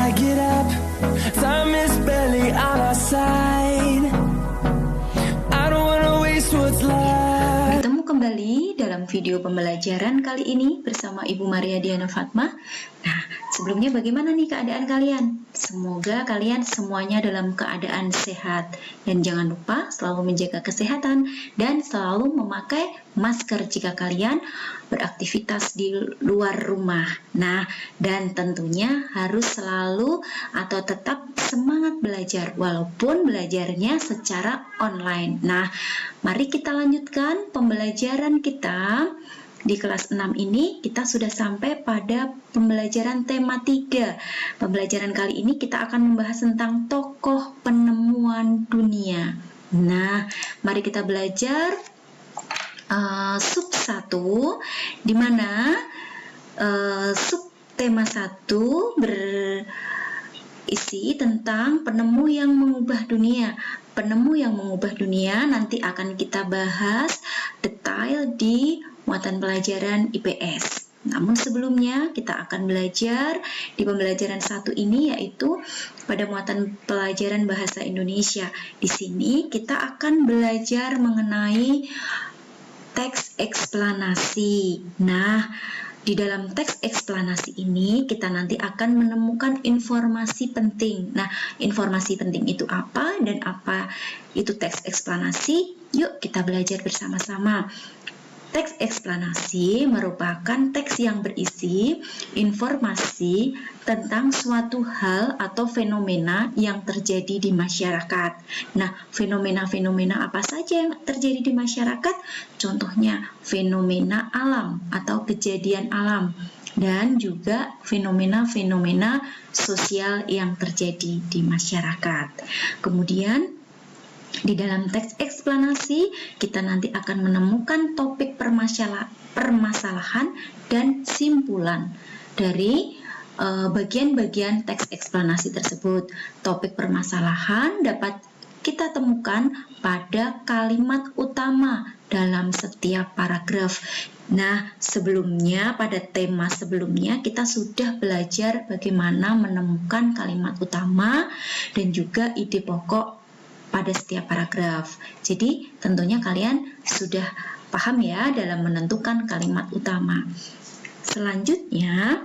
I get up, time is barely on our side. I don't wanna waste what's left. Bertemu kembali dalam video pembelajaran kali ini bersama Ibu Maria Diana Fatma. Nah, sebelumnya bagaimana nih keadaan kalian? Semoga kalian semuanya dalam keadaan sehat. Dan jangan lupa selalu menjaga kesehatan dan selalu memakai masker jika kalian beraktivitas di luar rumah. Nah, dan tentunya harus selalu atau tetap semangat belajar walaupun belajarnya secara online. Nah, mari kita lanjutkan pembelajaran kita. Di kelas 6 ini kita sudah sampai pada pembelajaran tema 3. Pembelajaran kali ini kita akan membahas tentang tokoh penemuan dunia. Nah, mari kita belajar sub 1, di mana sub tema 1 berisi tentang penemu yang mengubah dunia. Penemu yang mengubah dunia nanti akan kita bahas detail di muatan pelajaran IPS. Namun sebelumnya kita akan belajar di pembelajaran 1 ini, yaitu pada muatan pelajaran bahasa Indonesia. Di sini kita akan belajar mengenai teks eksplanasi. Nah, di dalam teks eksplanasi ini kita nanti akan menemukan informasi penting. Nah, informasi penting itu apa dan apa itu teks eksplanasi? Yuk kita belajar bersama-sama. Teks eksplanasi merupakan teks yang berisi informasi tentang suatu hal atau fenomena yang terjadi di masyarakat. Nah, fenomena-fenomena apa saja yang terjadi di masyarakat? Contohnya, fenomena alam atau kejadian alam, dan juga fenomena-fenomena sosial yang terjadi di masyarakat. Kemudian, di dalam teks eksplanasi, kita nanti akan menemukan topik permasalahan dan simpulan dari bagian-bagian teks eksplanasi tersebut. Topik permasalahan dapat kita temukan pada kalimat utama dalam setiap paragraf. Nah, sebelumnya pada tema sebelumnya kita sudah belajar bagaimana menemukan kalimat utama dan juga ide pokok pada setiap paragraf. Jadi tentunya kalian sudah paham ya dalam menentukan kalimat utama. Selanjutnya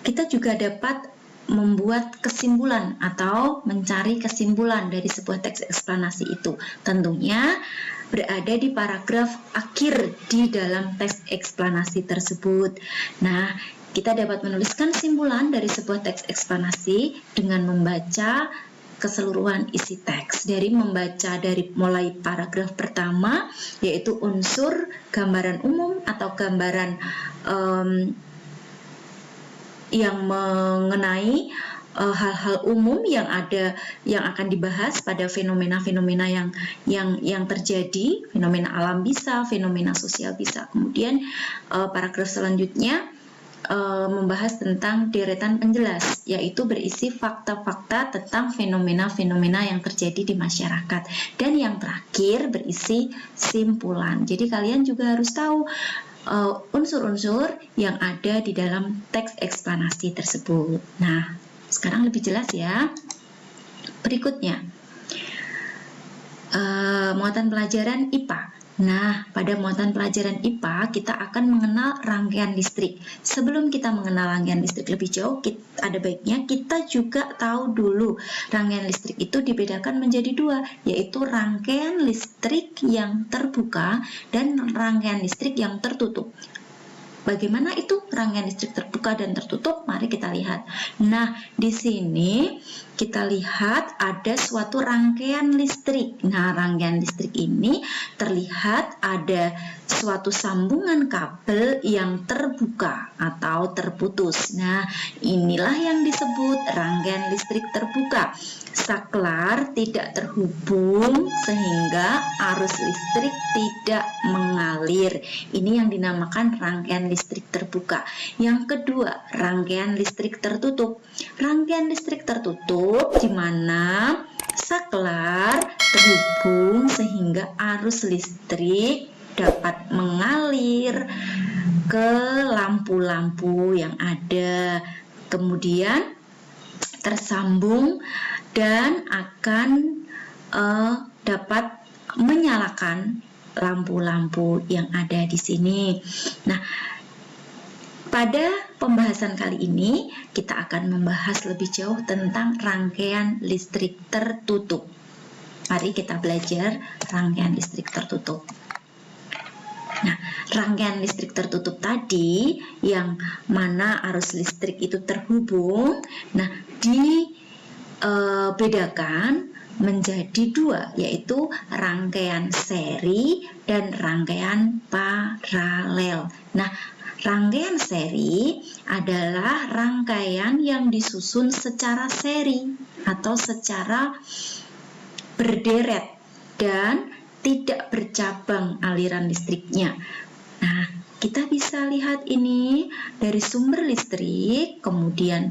kita juga dapat membuat kesimpulan atau mencari kesimpulan dari sebuah teks eksplanasi itu. Tentunya berada di paragraf akhir di dalam teks eksplanasi tersebut. Nah, kita dapat menuliskan kesimpulan dari sebuah teks eksplanasi dengan membaca keseluruhan isi teks. Membaca dari mulai paragraf pertama, yaitu unsur gambaran umum atau gambaran yang mengenai hal-hal umum yang akan dibahas pada fenomena-fenomena yang terjadi, fenomena alam bisa, fenomena sosial bisa. Kemudian paragraf selanjutnya membahas tentang deretan penjelas, yaitu berisi fakta-fakta tentang fenomena-fenomena yang terjadi di masyarakat. Dan yang terakhir berisi simpulan. Jadi kalian juga harus tahu unsur-unsur yang ada di dalam teks eksplanasi tersebut. Nah, sekarang lebih jelas ya. Berikutnya, muatan pelajaran IPA. Nah, pada muatan pelajaran IPA kita akan mengenal rangkaian listrik. Sebelum kita mengenal rangkaian listrik lebih jauh, ada baiknya kita juga tahu dulu rangkaian listrik itu dibedakan menjadi 2, yaitu rangkaian listrik yang terbuka dan rangkaian listrik yang tertutup. Bagaimana itu rangkaian listrik terbuka dan tertutup? Mari kita lihat. Nah, di sini kita lihat ada suatu rangkaian listrik. Nah, rangkaian listrik ini terlihat ada suatu sambungan kabel yang terbuka atau terputus. Nah, inilah yang disebut rangkaian listrik terbuka. Saklar tidak terhubung sehingga arus listrik tidak mengalir. Ini yang dinamakan rangkaian listrik terbuka. Yang kedua, rangkaian listrik tertutup. Rangkaian listrik tertutup di mana saklar terhubung sehingga arus listrik dapat mengalir ke lampu-lampu yang ada. kemudian tersambung dan akan dapat menyalakan lampu-lampu yang ada di sini. Nah, pada pembahasan kali ini kita akan membahas lebih jauh tentang rangkaian listrik tertutup. Mari kita belajar rangkaian listrik tertutup. Nah, rangkaian listrik tertutup tadi yang mana arus listrik itu terhubung, nah dibedakan menjadi dua, yaitu rangkaian seri dan rangkaian paralel. Nah, rangkaian seri adalah rangkaian yang disusun secara seri atau secara berderet dan tidak bercabang aliran listriknya. Nah, kita bisa lihat ini dari sumber listrik, kemudian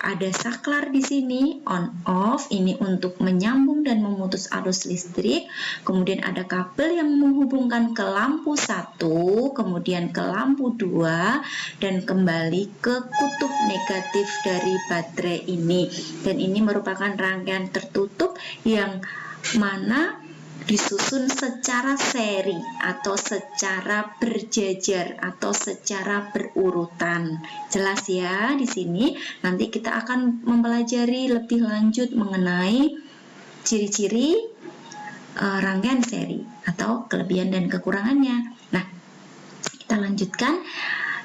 ada saklar di sini on off, ini untuk menyambung dan memutus arus listrik. Kemudian ada kabel yang menghubungkan ke lampu 1, kemudian ke lampu 2 dan kembali ke kutub negatif dari baterai ini. Dan ini merupakan rangkaian tertutup yang mana disusun secara seri atau secara berjajar atau secara berurutan. Jelas ya di sini. Nanti kita akan mempelajari lebih lanjut mengenai ciri-ciri rangkaian seri atau kelebihan dan kekurangannya. Nah, kita lanjutkan.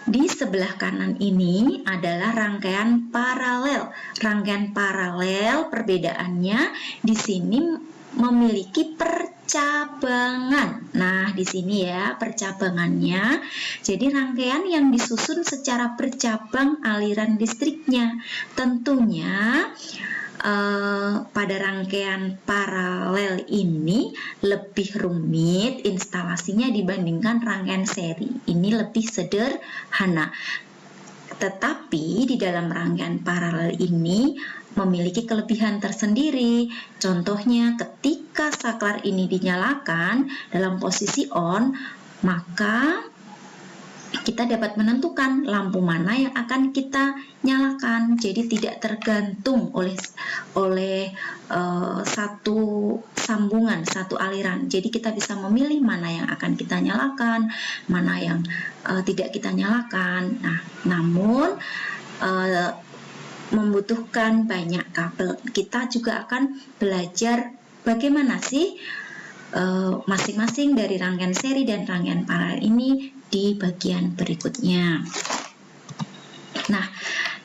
Di sebelah kanan ini adalah rangkaian paralel. Rangkaian paralel perbedaannya di sini memiliki percabangan. Nah, di sini ya percabangannya. Jadi rangkaian yang disusun secara bercabang aliran listriknya. Tentunya pada rangkaian paralel ini lebih rumit instalasinya dibandingkan rangkaian seri. Ini lebih sederhana. Tetapi di dalam rangkaian paralel ini memiliki kelebihan tersendiri. Contohnya ketika saklar ini dinyalakan dalam posisi on, maka kita dapat menentukan lampu mana yang akan kita nyalakan. Jadi tidak tergantung oleh satu sambungan, satu aliran. Jadi kita bisa memilih mana yang akan kita nyalakan, mana yang tidak kita nyalakan. Nah, namun membutuhkan banyak kabel. Kita juga akan belajar bagaimana sih masing-masing dari rangkaian seri dan rangkaian paralel ini di bagian berikutnya. Nah,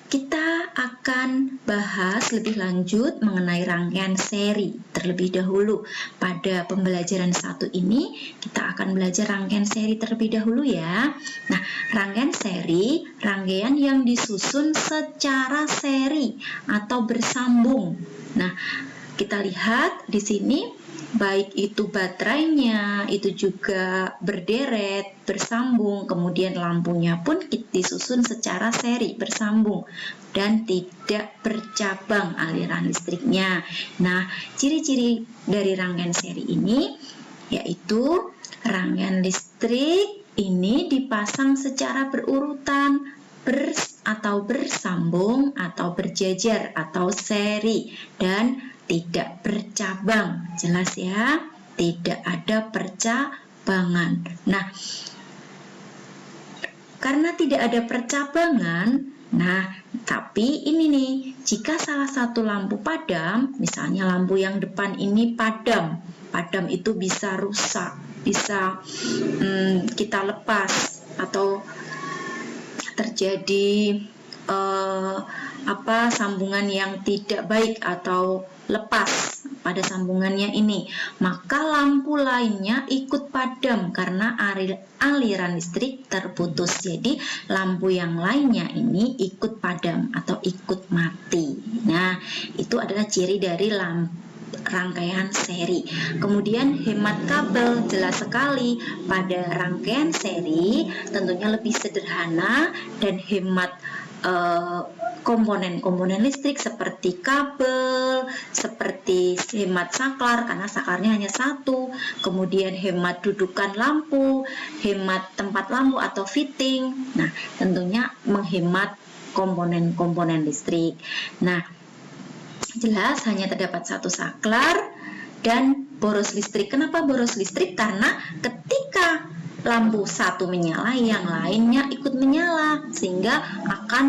kita akan bahas lebih lanjut mengenai rangkaian seri terlebih dahulu. Pada pembelajaran 1 ini kita akan belajar rangkaian seri terlebih dahulu ya. Nah, rangkaian seri, rangkaian yang disusun secara seri atau bersambung. Nah, kita lihat di sini baik itu baterainya, itu juga berderet, bersambung, kemudian lampunya pun disusun secara seri, bersambung, dan tidak bercabang aliran listriknya. Nah, ciri-ciri dari rangkaian seri ini yaitu rangkaian listrik ini dipasang secara berurutan, atau bersambung, atau berjajar, atau seri, dan tidak bercabang. Jelas ya, tidak ada percabangan. Nah, karena tidak ada percabangan, nah tapi ini nih, jika salah satu lampu padam, misalnya lampu yang depan ini padam itu bisa rusak, bisa kita lepas atau terjadi sambungan yang tidak baik atau lepas pada sambungannya ini, maka lampu lainnya ikut padam karena aliran listrik terputus. Jadi lampu yang lainnya ini ikut padam atau ikut mati. Nah, itu adalah ciri dari rangkaian seri. Kemudian hemat kabel, jelas sekali pada rangkaian seri tentunya lebih sederhana dan hemat komponen-komponen listrik seperti kabel, seperti hemat saklar karena saklarnya hanya satu, kemudian hemat dudukan lampu, hemat tempat lampu atau fitting. Nah, tentunya menghemat komponen-komponen listrik. Nah, jelas hanya terdapat satu saklar dan boros listrik. Kenapa boros listrik? Karena ketika lampu satu menyala, yang lainnya ikut menyala, sehingga akan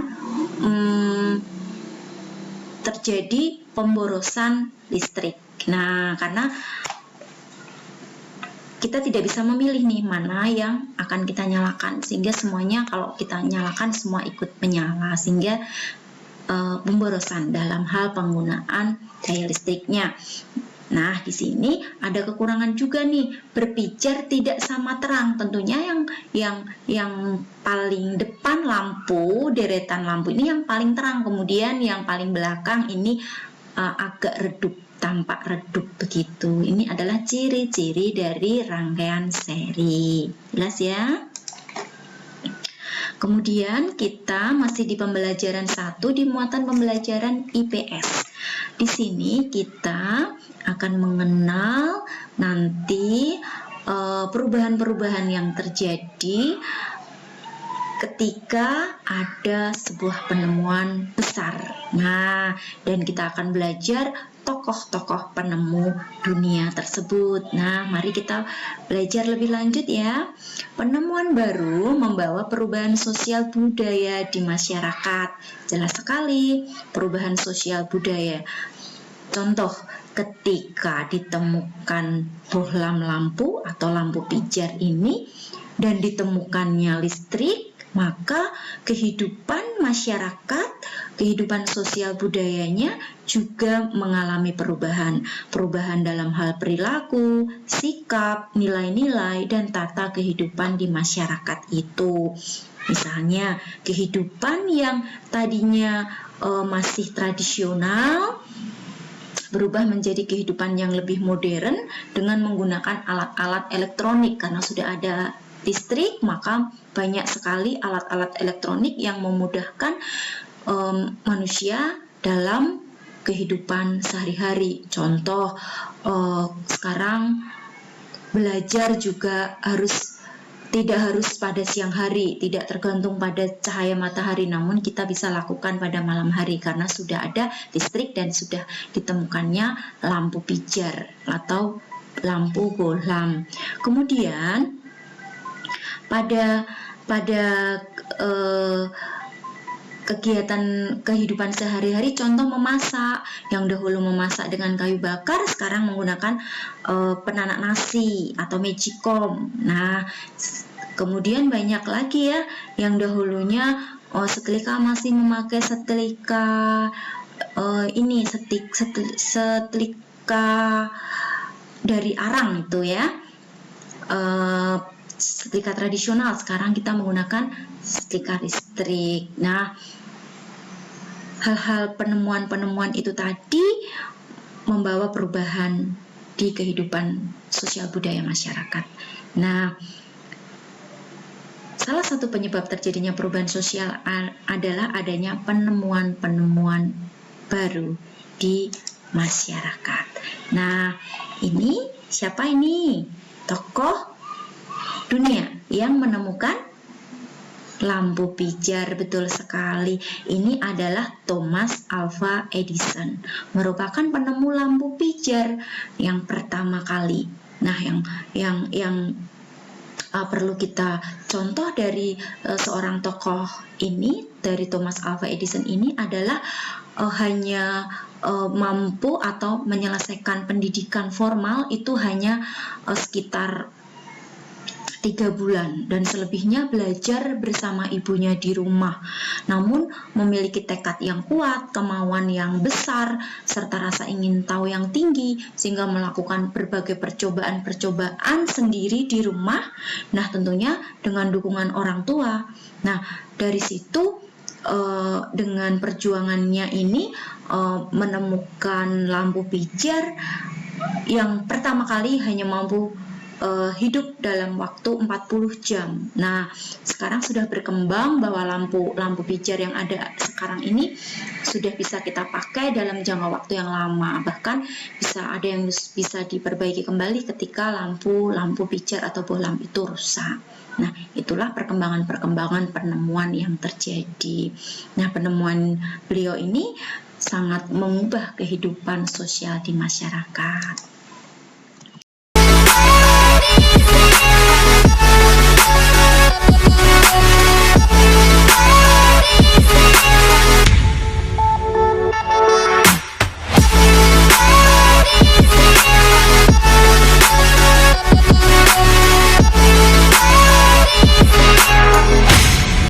terjadi pemborosan listrik. Nah, karena kita tidak bisa memilih nih mana yang akan kita nyalakan, sehingga semuanya kalau kita nyalakan semua ikut menyala, sehingga pemborosan dalam hal penggunaan daya listriknya. Nah, di sini ada kekurangan juga nih, berpijar tidak sama terang. Tentunya yang paling depan lampu, deretan lampu ini yang paling terang, kemudian yang paling belakang ini agak redup, tampak redup begitu. Ini adalah ciri-ciri dari rangkaian seri. Jelas ya? Kemudian kita masih di pembelajaran 1 di muatan pembelajaran IPS. Di sini kita akan mengenal nanti perubahan-perubahan yang terjadi ketika ada sebuah penemuan besar. Nah, dan kita akan belajar tokoh-tokoh penemu dunia tersebut. Nah, mari kita belajar lebih lanjut ya. Penemuan baru membawa perubahan sosial budaya di masyarakat. Jelas sekali, perubahan sosial budaya. Contoh, ketika ditemukan bohlam lampu atau lampu pijar ini dan ditemukannya listrik, maka kehidupan masyarakat, kehidupan sosial budayanya juga mengalami perubahan. Perubahan dalam hal perilaku, sikap, nilai-nilai, dan tata kehidupan di masyarakat itu. Misalnya, kehidupan yang tadinya masih tradisional berubah menjadi kehidupan yang lebih modern dengan menggunakan alat-alat elektronik. Karena sudah ada listrik, maka banyak sekali alat-alat elektronik yang memudahkan manusia dalam kehidupan sehari-hari. Contoh, sekarang belajar juga tidak harus pada siang hari, tidak tergantung pada cahaya matahari, namun kita bisa lakukan pada malam hari karena sudah ada listrik dan sudah ditemukannya lampu pijar atau lampu bohlam. Kemudian pada kegiatan kehidupan sehari-hari, contoh memasak, yang dahulu memasak dengan kayu bakar, sekarang menggunakan penanak nasi atau magicom. Nah, kemudian banyak lagi ya, yang dahulunya setrika masih memakai setrika setrika dari arang itu ya. Setrika tradisional, sekarang kita menggunakan setrika listrik. Nah, hal-hal penemuan-penemuan itu tadi membawa perubahan di kehidupan sosial budaya masyarakat. Nah, salah satu penyebab terjadinya perubahan sosial adalah adanya penemuan-penemuan baru di masyarakat. Nah, ini siapa ini? Tokoh dunia yang menemukan lampu pijar. Betul sekali, ini adalah Thomas Alva Edison, merupakan penemu lampu pijar yang pertama kali. Nah, yang perlu kita contoh dari seorang tokoh ini, dari Thomas Alva Edison ini adalah hanya mampu atau menyelesaikan pendidikan formal itu hanya sekitar 3 bulan, dan selebihnya belajar bersama ibunya di rumah. Namun memiliki tekad yang kuat, kemauan yang besar, serta rasa ingin tahu yang tinggi, sehingga melakukan berbagai percobaan sendiri di rumah. Nah, tentunya dengan dukungan orang tua. Nah, dari situ dengan perjuangannya ini menemukan lampu pijar yang pertama kali hanya mampu hidup dalam waktu 40 jam. Nah, sekarang sudah berkembang bahwa lampu pijar yang ada sekarang ini sudah bisa kita pakai dalam jangka waktu yang lama. Bahkan ada yang bisa diperbaiki kembali ketika lampu pijar atau bohlam itu rusak. Nah, itulah perkembangan penemuan yang terjadi. Nah, penemuan beliau ini sangat mengubah kehidupan sosial di masyarakat.